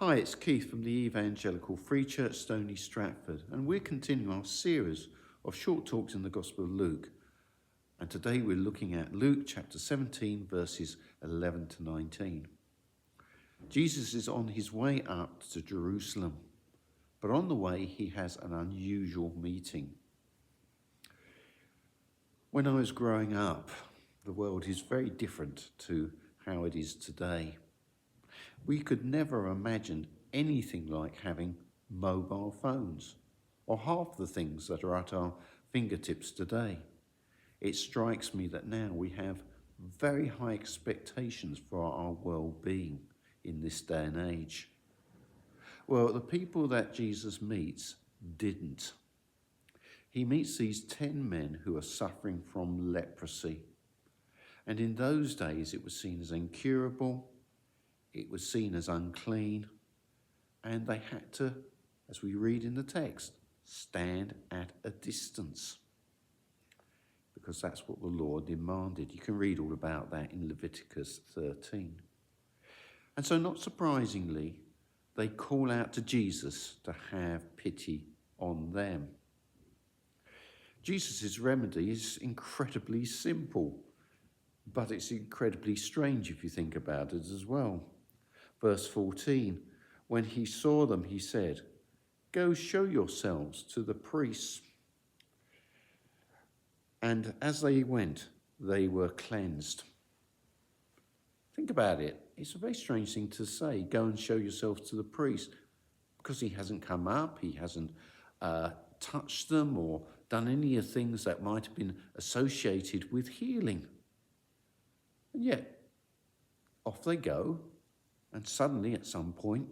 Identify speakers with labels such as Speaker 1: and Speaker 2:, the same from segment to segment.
Speaker 1: Hi, it's Keith from the Evangelical Free Church Stony Stratford, and we're continuing our series of short talks in the Gospel of Luke. And today we're looking at Luke chapter 17, verses 11 to 19. Jesus is on his way up to Jerusalem, but on the way he has an unusual meeting. When I was growing up, the world is very different to how it is today. We could never imagine anything like having mobile phones or half the things that are at our fingertips today. It strikes me that now we have very high expectations for our well-being in this day and age. Well, the people that Jesus meets didn't. He meets these 10 men who are suffering from leprosy. And in those days, it was seen as incurable. It was seen as unclean, and they had to, as we read in the text, stand at a distance, because that's what the law demanded. You can read all about that in Leviticus 13. And so, not surprisingly, they call out to Jesus to have pity on them. Jesus' remedy is incredibly simple, but it's incredibly strange if you think about it as well. Verse 14, when he saw them, he said, "Go show yourselves to the priests." And as they went, they were cleansed. Think about it. It's a very strange thing to say, go and show yourselves to the priest, because he hasn't come up, he hasn't touched them or done any of the things that might have been associated with healing. And yet, off they go. And suddenly, at some point,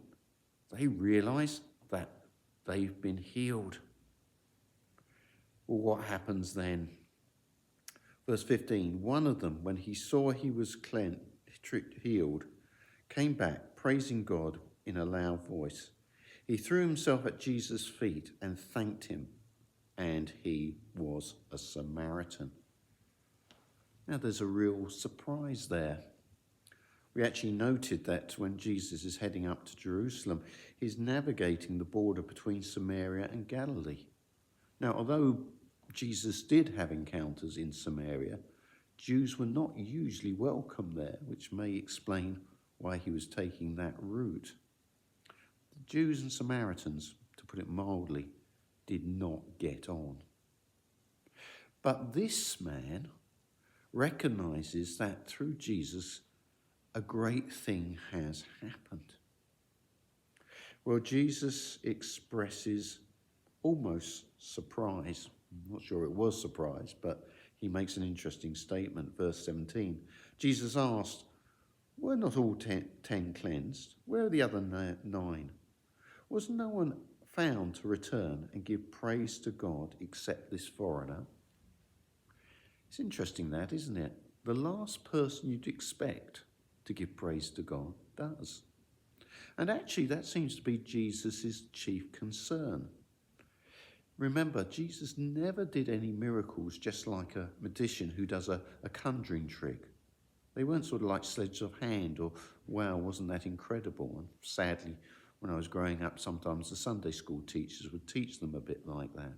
Speaker 1: they realise that they've been healed. Well, what happens then? Verse 15, one of them, when he saw he was healed, came back, praising God in a loud voice. He threw himself at Jesus' feet and thanked him, and he was a Samaritan. Now, there's a real surprise there. We actually noted that when Jesus is heading up to Jerusalem, he's navigating the border between Samaria and Galilee. Now, although Jesus did have encounters in Samaria, Jews were not usually welcome there, which may explain why he was taking that route. The Jews and Samaritans, to put it mildly, did not get on. But this man recognizes that through Jesus, a great thing has happened. Well, Jesus expresses almost surprise. I'm not sure it was surprise, but he makes an interesting statement. Verse 17, Jesus asked, "Were not all 10 cleansed? Where are the other 9? Was no one found to return and give praise to God except this foreigner?" It's interesting that, isn't it? The last person you'd expect to give praise to God does. And actually, that seems to be Jesus' chief concern. Remember, Jesus never did any miracles just like a magician who does a conjuring trick. They weren't sort of like sleights of hand or, wow, wasn't that incredible? And sadly, when I was growing up, sometimes the Sunday school teachers would teach them a bit like that.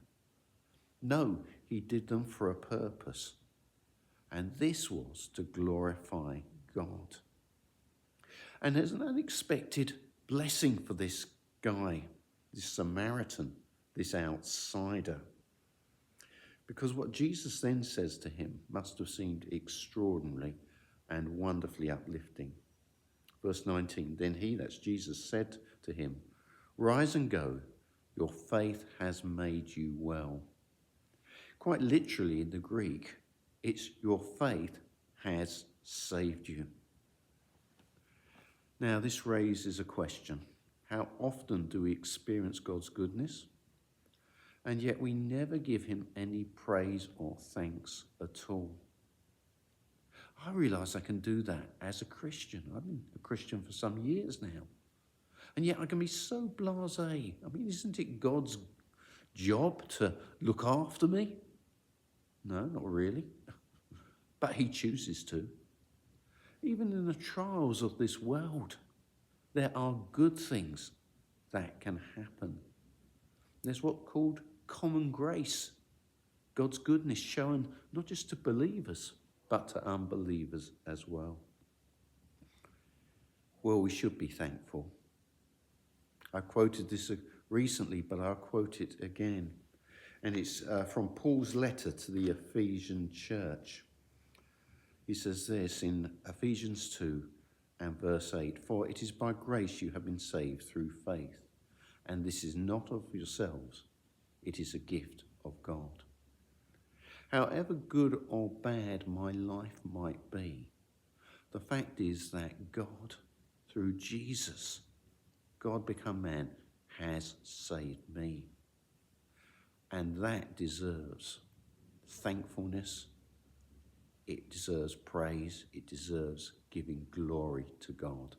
Speaker 1: No, he did them for a purpose. And this was to glorify God. And there's an unexpected blessing for this guy, this Samaritan, this outsider. Because what Jesus then says to him must have seemed extraordinary and wonderfully uplifting. Verse 19, then he, that's Jesus, said to him, "Rise and go, your faith has made you well." Quite literally in the Greek, it's your faith has saved you. Now, this raises a question. How often do we experience God's goodness, and yet we never give him any praise or thanks at all? I realise I can do that as a Christian. I've been a Christian for some years now. And yet I can be so blasé. I mean, isn't it God's job to look after me? No, not really. But he chooses to. Even in the trials of this world, There are good things that can happen. There's what's called common grace. God's goodness shown not just to believers, but to unbelievers as well. Well, we should be thankful. I quoted this recently, but I'll quote it again. And it's from Paul's letter to the Ephesian church. He says this in Ephesians 2 and verse 8, "For it is by grace you have been saved through faith, and this is not of yourselves, it is a gift of God." However good or bad my life might be, the fact is that God, through Jesus, God become man, has saved me. And that deserves thankfulness. It deserves praise. It deserves giving glory to God.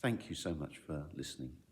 Speaker 1: Thank you so much for listening.